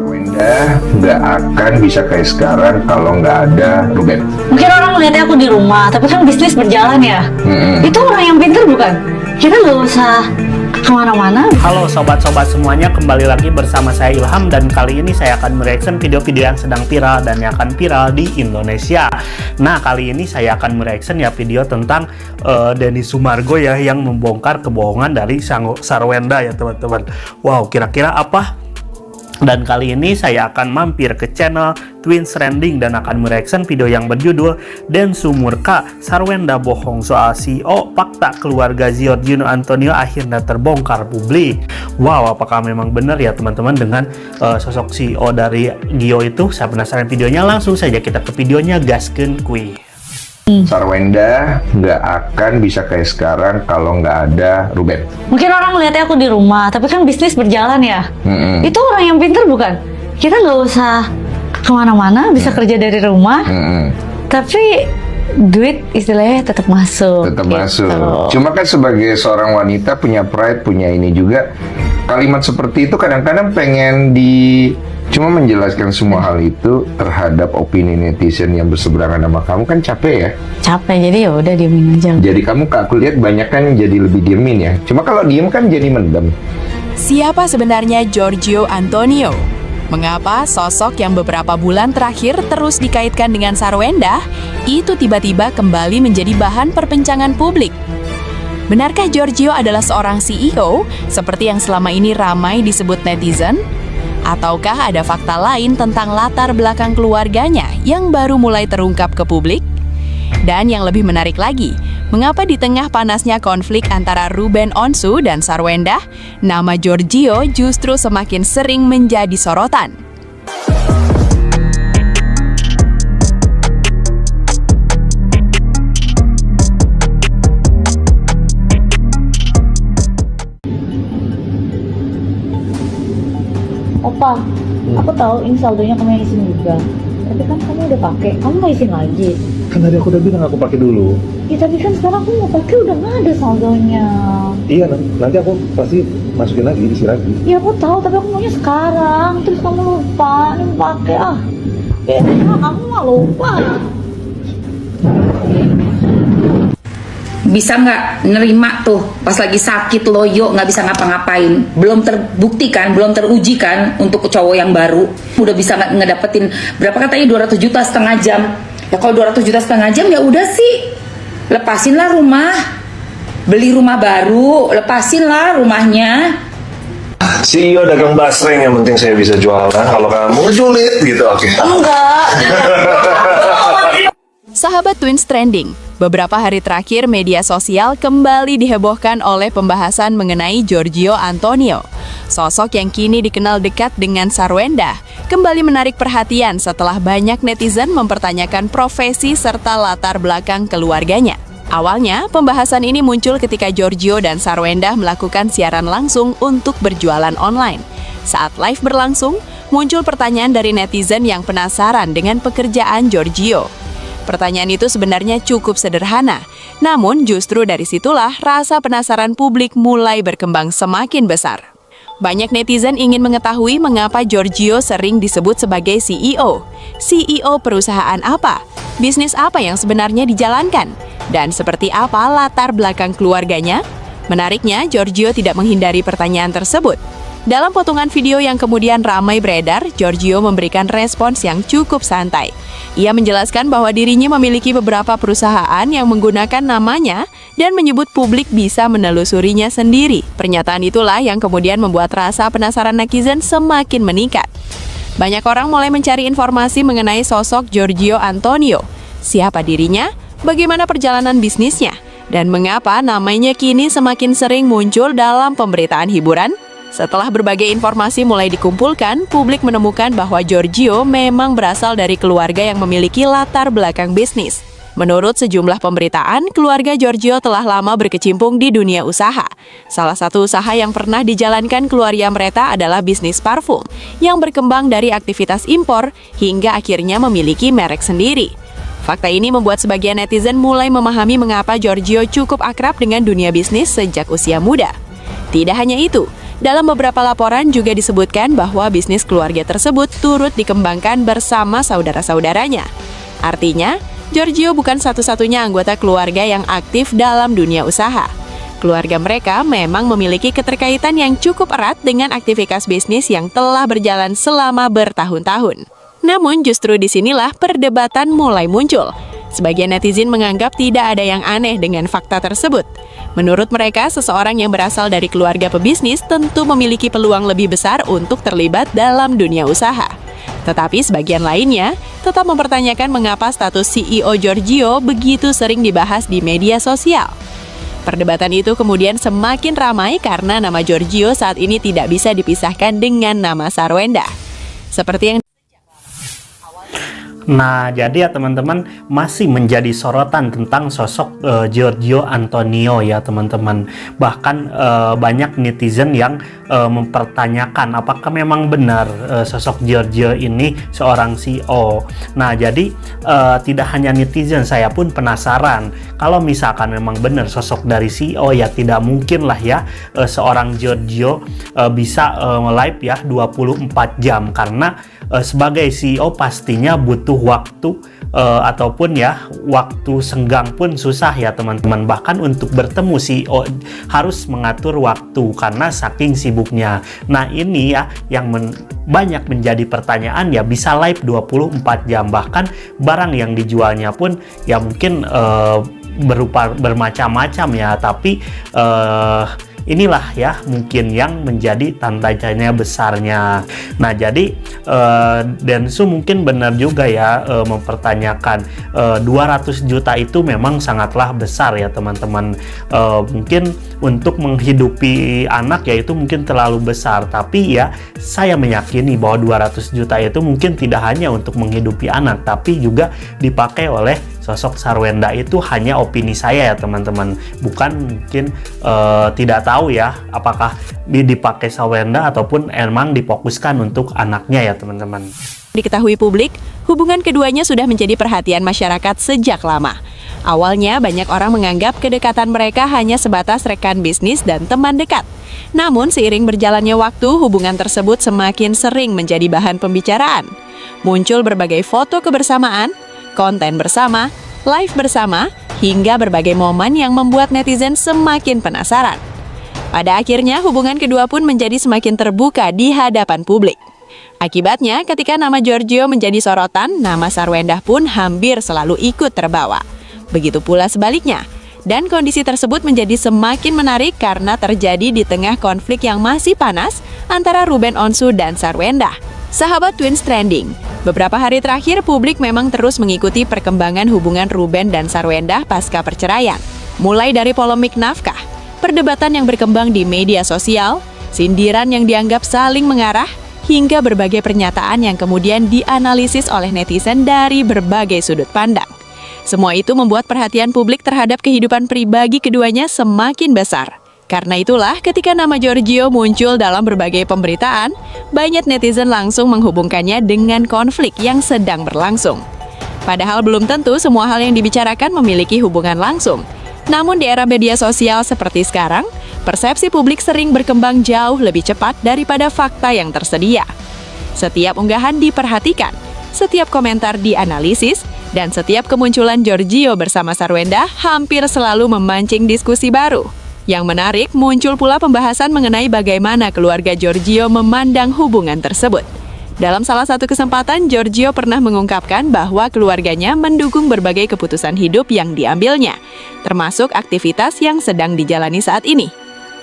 Wenda nggak akan bisa kayak sekarang kalau nggak ada Ruben. Mungkin orang melihatnya aku di rumah, tapi kan bisnis berjalan ya. Itu orang yang pintar bukan? Kita nggak usah kemana-mana. Halo sobat-sobat semuanya, kembali lagi bersama saya Ilham. Dan kali ini saya akan mereaction video-video yang sedang viral dan yang akan viral di Indonesia. Nah, kali ini saya akan mereaction ya video tentang Denny Sumargo ya, yang membongkar kebohongan dari Sarwenda ya teman-teman. Wow, kira-kira apa? Dan kali ini saya akan mampir ke channel Twins Trending dan akan mereaction video yang berjudul Den Sumurka, Sarwenda bohong soal CEO, fakta keluarga Giorgio Antonio akhirnya terbongkar publik. Wow, apakah memang benar ya teman-teman dengan sosok CEO dari Gio itu? Saya penasaran videonya, langsung saja kita ke videonya, gaskeun kuy. Sarwenda nggak akan bisa kayak sekarang kalau nggak ada Ruben. Mungkin orang melihatnya aku di rumah, tapi kan bisnis berjalan ya. Itu orang yang pintar bukan? Kita nggak usah kemana-mana, bisa kerja dari rumah. Tapi duit istilahnya tetap masuk. Tetap gitu. masuk. Cuma kan sebagai seorang wanita punya pride, punya ini juga. Kalimat seperti itu kadang-kadang pengen cuma menjelaskan semua hal itu terhadap opini netizen yang berseberangan sama kamu kan capek ya? Capek, jadi ya udah diemin aja. Jadi kamu, aku lihat banyak kan jadi lebih diemin ya. Cuma kalau diem kan jadi mendem. Siapa sebenarnya Giorgio Antonio? Mengapa sosok yang beberapa bulan terakhir terus dikaitkan dengan Sarwenda itu tiba-tiba kembali menjadi bahan perbincangan publik? Benarkah Giorgio adalah seorang CEO seperti yang selama ini ramai disebut netizen? Ataukah ada fakta lain tentang latar belakang keluarganya yang baru mulai terungkap ke publik? Dan yang lebih menarik lagi, mengapa di tengah panasnya konflik antara Ruben Onsu dan Sarwenda, nama Giorgio justru semakin sering menjadi sorotan? Opa, aku tahu ini saldonya kamu yang isin juga. Tapi kan kamu udah pakai, kamu nggak isin lagi. Kan tadi aku udah bilang aku pakai dulu. Ya tapi kan sekarang aku mau pakai udah nggak ada saldonya. Iya, nanti aku pasti masukin lagi, isi lagi. Ya aku tahu, tapi aku maunya sekarang. Terus kamu lupa, ini pakai kamu mah lupa. Bisa nggak nerima tuh pas lagi sakit loyo nggak bisa ngapa-ngapain, belum terbukti kan, belum teruji kan untuk cowok yang baru udah bisa ngedapetin berapa katanya 200 juta setengah jam. Ya kalau 200 juta setengah jam ya udah sih lepasin lah rumah, beli rumah baru, lepasin lah rumahnya. CEO dagang basreng, yang penting saya bisa jualan. Kalau kamu julid gitu, oke. Enggak. Sahabat Twins Trending, beberapa hari terakhir media sosial kembali dihebohkan oleh pembahasan mengenai Giorgio Antonio. Sosok yang kini dikenal dekat dengan Sarwenda kembali menarik perhatian setelah banyak netizen mempertanyakan profesi serta latar belakang keluarganya. Awalnya, pembahasan ini muncul ketika Giorgio dan Sarwenda melakukan siaran langsung untuk berjualan online. Saat live berlangsung, muncul pertanyaan dari netizen yang penasaran dengan pekerjaan Giorgio. Pertanyaan itu sebenarnya cukup sederhana, namun justru dari situlah rasa penasaran publik mulai berkembang semakin besar. Banyak netizen ingin mengetahui mengapa Giorgio sering disebut sebagai CEO. CEO perusahaan apa? Bisnis apa yang sebenarnya dijalankan? Dan seperti apa latar belakang keluarganya? Menariknya, Giorgio tidak menghindari pertanyaan tersebut. Dalam potongan video yang kemudian ramai beredar, Giorgio memberikan respons yang cukup santai. Ia menjelaskan bahwa dirinya memiliki beberapa perusahaan yang menggunakan namanya dan menyebut publik bisa menelusurinya sendiri. Pernyataan itulah yang kemudian membuat rasa penasaran netizen semakin meningkat. Banyak orang mulai mencari informasi mengenai sosok Giorgio Antonio. Siapa dirinya? Bagaimana perjalanan bisnisnya? Dan mengapa namanya kini semakin sering muncul dalam pemberitaan hiburan? Setelah berbagai informasi mulai dikumpulkan, publik menemukan bahwa Giorgio memang berasal dari keluarga yang memiliki latar belakang bisnis. Menurut sejumlah pemberitaan, keluarga Giorgio telah lama berkecimpung di dunia usaha. Salah satu usaha yang pernah dijalankan keluarga mereka adalah bisnis parfum, yang berkembang dari aktivitas impor hingga akhirnya memiliki merek sendiri. Fakta ini membuat sebagian netizen mulai memahami mengapa Giorgio cukup akrab dengan dunia bisnis sejak usia muda. Tidak hanya itu, Dalam beberapa laporan juga disebutkan bahwa bisnis keluarga tersebut turut dikembangkan bersama saudara-saudaranya. Artinya, Giorgio bukan satu-satunya anggota keluarga yang aktif dalam dunia usaha. Keluarga mereka memang memiliki keterkaitan yang cukup erat dengan aktivitas bisnis yang telah berjalan selama bertahun-tahun. Namun justru disinilah perdebatan mulai muncul. Sebagian netizen menganggap tidak ada yang aneh dengan fakta tersebut. Menurut mereka, seseorang yang berasal dari keluarga pebisnis tentu memiliki peluang lebih besar untuk terlibat dalam dunia usaha. Tetapi sebagian lainnya tetap mempertanyakan mengapa status CEO Giorgio begitu sering dibahas di media sosial. Perdebatan itu kemudian semakin ramai karena nama Giorgio saat ini tidak bisa dipisahkan dengan nama Sarwenda. Seperti yang Nah, jadi ya teman-teman, masih menjadi sorotan tentang sosok Giorgio Antonio ya teman-teman. Bahkan banyak netizen yang mempertanyakan apakah memang benar sosok Giorgio ini seorang CEO. Nah, jadi tidak hanya netizen, saya pun penasaran. Kalau misalkan memang benar sosok dari CEO, ya tidak mungkin lah ya seorang Giorgio bisa live ya 24 jam. Karena sebagai CEO pastinya butuh waktu ataupun ya waktu senggang pun susah ya teman-teman. Bahkan untuk bertemu CEO harus mengatur waktu karena saking sibuknya. Nah, ini ya yang banyak menjadi pertanyaan, ya bisa live 24 jam. Bahkan barang yang dijualnya pun ya mungkin berupa bermacam-macam ya, tapi inilah ya mungkin yang menjadi tanda tanya besarnya. Nah, jadi Densu mungkin benar juga ya mempertanyakan 200 juta itu memang sangatlah besar ya teman-teman. Mungkin untuk menghidupi anak ya itu mungkin terlalu besar, tapi ya saya meyakini bahwa 200 juta itu mungkin tidak hanya untuk menghidupi anak, tapi juga dipakai oleh sosok Sarwenda. Itu hanya opini saya ya teman-teman, bukan mungkin tidak tahu ya apakah dipakai Sarwenda ataupun emang difokuskan untuk anaknya ya teman-teman. Diketahui publik, hubungan keduanya sudah menjadi perhatian masyarakat sejak lama. Awalnya banyak orang menganggap kedekatan mereka hanya sebatas rekan bisnis dan teman dekat. Namun seiring berjalannya waktu, hubungan tersebut semakin sering menjadi bahan pembicaraan. Muncul berbagai foto kebersamaan, konten bersama, live bersama, hingga berbagai momen yang membuat netizen semakin penasaran. Pada akhirnya, hubungan kedua pun menjadi semakin terbuka di hadapan publik. Akibatnya, ketika nama Giorgio menjadi sorotan, nama Sarwenda pun hampir selalu ikut terbawa. Begitu pula sebaliknya. Dan kondisi tersebut menjadi semakin menarik karena terjadi di tengah konflik yang masih panas antara Ruben Onsu dan Sarwenda. Sahabat Twins Trending, beberapa hari terakhir publik memang terus mengikuti perkembangan hubungan Ruben dan Sarwenda pasca perceraian. Mulai dari polemik nafkah, perdebatan yang berkembang di media sosial, sindiran yang dianggap saling mengarah, hingga berbagai pernyataan yang kemudian dianalisis oleh netizen dari berbagai sudut pandang. Semua itu membuat perhatian publik terhadap kehidupan pribadi keduanya semakin besar. Karena itulah ketika nama Giorgio muncul dalam berbagai pemberitaan, banyak netizen langsung menghubungkannya dengan konflik yang sedang berlangsung. Padahal belum tentu semua hal yang dibicarakan memiliki hubungan langsung. Namun di era media sosial seperti sekarang, persepsi publik sering berkembang jauh lebih cepat daripada fakta yang tersedia. Setiap unggahan diperhatikan, setiap komentar dianalisis, dan setiap kemunculan Giorgio bersama Sarwenda hampir selalu memancing diskusi baru. Yang menarik, muncul pula pembahasan mengenai bagaimana keluarga Giorgio memandang hubungan tersebut. Dalam salah satu kesempatan, Giorgio pernah mengungkapkan bahwa keluarganya mendukung berbagai keputusan hidup yang diambilnya, termasuk aktivitas yang sedang dijalani saat ini.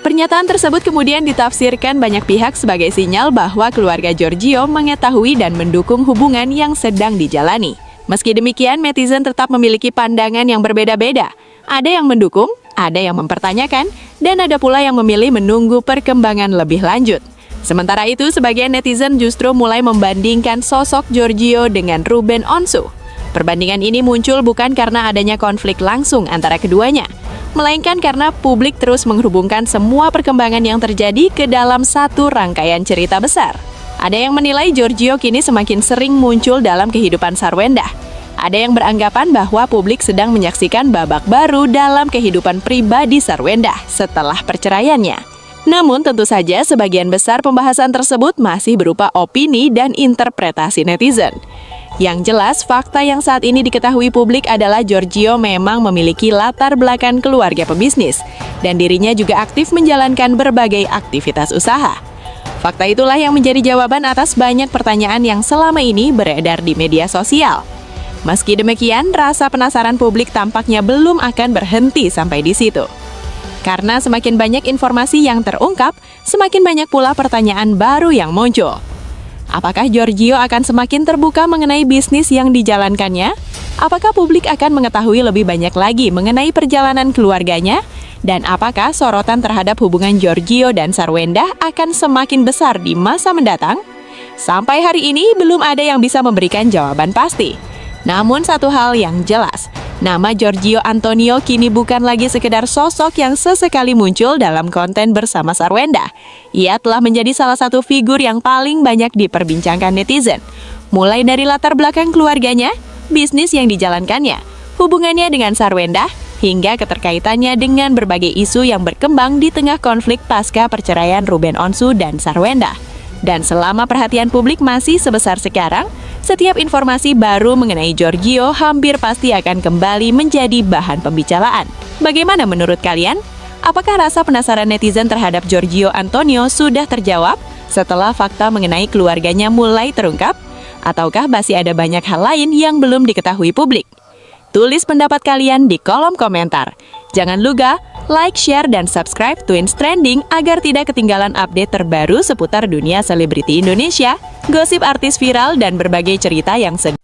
Pernyataan tersebut kemudian ditafsirkan banyak pihak sebagai sinyal bahwa keluarga Giorgio mengetahui dan mendukung hubungan yang sedang dijalani. Meski demikian, netizen tetap memiliki pandangan yang berbeda-beda. Ada yang mendukung, ada yang mempertanyakan, dan ada pula yang memilih menunggu perkembangan lebih lanjut. Sementara itu, sebagian netizen justru mulai membandingkan sosok Giorgio dengan Ruben Onsu. Perbandingan ini muncul bukan karena adanya konflik langsung antara keduanya, melainkan karena publik terus menghubungkan semua perkembangan yang terjadi ke dalam satu rangkaian cerita besar. Ada yang menilai Giorgio kini semakin sering muncul dalam kehidupan Sarwenda. Ada yang beranggapan bahwa publik sedang menyaksikan babak baru dalam kehidupan pribadi Sarwenda setelah perceraiannya. Namun tentu saja sebagian besar pembahasan tersebut masih berupa opini dan interpretasi netizen. Yang jelas, fakta yang saat ini diketahui publik adalah Giorgio memang memiliki latar belakang keluarga pebisnis dan dirinya juga aktif menjalankan berbagai aktivitas usaha. Fakta itulah yang menjadi jawaban atas banyak pertanyaan yang selama ini beredar di media sosial. Meski demikian, rasa penasaran publik tampaknya belum akan berhenti sampai di situ. Karena semakin banyak informasi yang terungkap, semakin banyak pula pertanyaan baru yang muncul. Apakah Giorgio akan semakin terbuka mengenai bisnis yang dijalankannya? Apakah publik akan mengetahui lebih banyak lagi mengenai perjalanan keluarganya? Dan apakah sorotan terhadap hubungan Giorgio dan Sarwendah akan semakin besar di masa mendatang? Sampai hari ini belum ada yang bisa memberikan jawaban pasti. Namun satu hal yang jelas, nama Giorgio Antonio kini bukan lagi sekedar sosok yang sesekali muncul dalam konten bersama Sarwendah. Ia telah menjadi salah satu figur yang paling banyak diperbincangkan netizen. Mulai dari latar belakang keluarganya, bisnis yang dijalankannya, hubungannya dengan Sarwendah, hingga keterkaitannya dengan berbagai isu yang berkembang di tengah konflik pasca perceraian Ruben Onsu dan Sarwendah. Dan selama perhatian publik masih sebesar sekarang, setiap informasi baru mengenai Giorgio hampir pasti akan kembali menjadi bahan pembicaraan. Bagaimana menurut kalian? Apakah rasa penasaran netizen terhadap Giorgio Antonio sudah terjawab setelah fakta mengenai keluarganya mulai terungkap? Ataukah masih ada banyak hal lain yang belum diketahui publik? Tulis pendapat kalian di kolom komentar. Jangan lupa like, share, dan subscribe Twins Trending agar tidak ketinggalan update terbaru seputar dunia selebriti Indonesia, gosip artis viral, dan berbagai cerita yang sedang.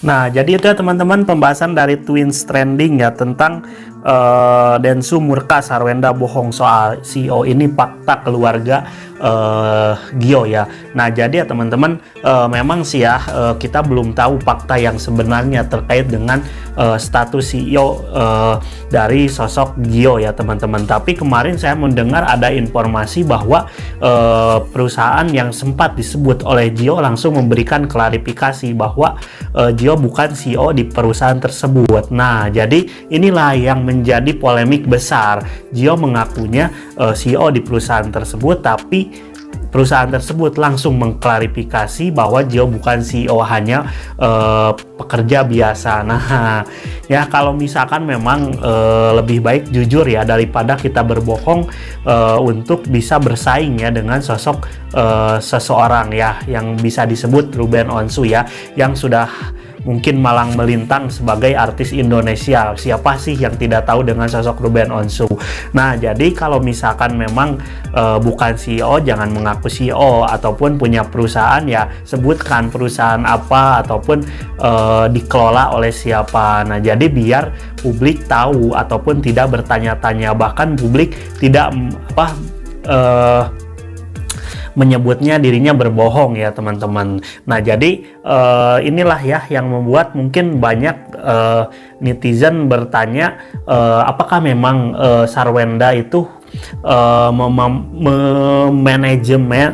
Nah, jadi itu ya teman-teman pembahasan dari Twins Trending ya tentang Densu murka Sarwendah bohong soal CEO ini fakta keluarga Gio ya. Nah, jadi ya teman-teman memang sih ya kita belum tahu fakta yang sebenarnya terkait dengan status CEO dari sosok Gio ya teman-teman. Tapi kemarin saya mendengar ada informasi bahwa perusahaan yang sempat disebut oleh Gio langsung memberikan klarifikasi bahwa Gio bukan CEO di perusahaan tersebut. Nah, jadi inilah yang menjadi polemik besar. Gio mengakunya CEO di perusahaan tersebut, tapi perusahaan tersebut langsung mengklarifikasi bahwa Gio bukan CEO, hanya pekerja biasa. Nah, ya kalau misalkan memang lebih baik jujur ya daripada kita berbohong untuk bisa bersaing ya dengan sosok seseorang ya yang bisa disebut Ruben Onsu ya, yang sudah mungkin malang melintang sebagai artis Indonesia. Siapa sih yang tidak tahu dengan sosok Ruben Onsu? Nah, jadi kalau misalkan memang bukan CEO, jangan mengaku CEO, ataupun punya perusahaan ya sebutkan perusahaan apa ataupun dikelola oleh siapa. Nah, jadi biar publik tahu ataupun tidak bertanya-tanya, bahkan publik tidak menyebutnya dirinya berbohong ya teman-teman. Nah, jadi inilah ya yang membuat mungkin banyak netizen bertanya apakah memang Sarwendah itu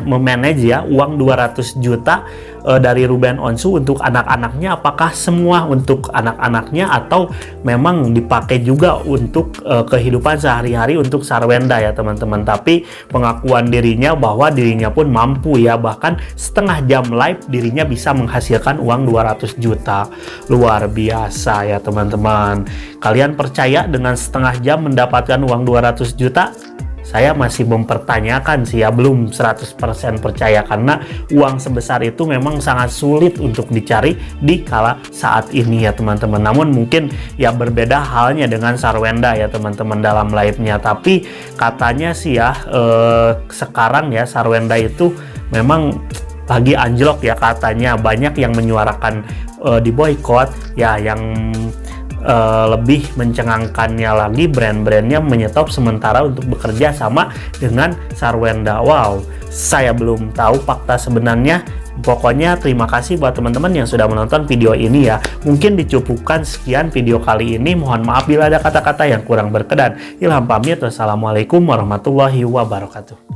memanage ya uang 200 juta dari Ruben Onsu untuk anak-anaknya. Apakah semua untuk anak-anaknya atau memang dipakai juga untuk kehidupan sehari-hari untuk Sarwendah ya teman-teman. Tapi pengakuan dirinya bahwa dirinya pun mampu ya, bahkan setengah jam live dirinya bisa menghasilkan uang 200 juta. Luar biasa ya teman-teman. Kalian percaya dengan setengah jam mendapatkan uang 200 juta? Saya masih mempertanyakan sih ya, belum 100% percaya, karena uang sebesar itu memang sangat sulit untuk dicari di kala saat ini ya teman-teman. Namun mungkin ya berbeda halnya dengan Sarwendah ya teman-teman dalam live-nya. Tapi katanya sih ya sekarang ya Sarwendah itu memang lagi anjlok ya katanya. Banyak yang menyuarakan di boykot ya, yang lebih mencengangkannya lagi brand-brandnya menyetop sementara untuk bekerja sama dengan Sarwendah. Wow, saya belum tahu fakta sebenarnya. Pokoknya terima kasih buat teman-teman yang sudah menonton video ini ya. Mungkin dicukupkan sekian video kali ini. Mohon maaf bila ada kata-kata yang kurang berkenan. Ilham pamit. Wassalamualaikum warahmatullahi wabarakatuh.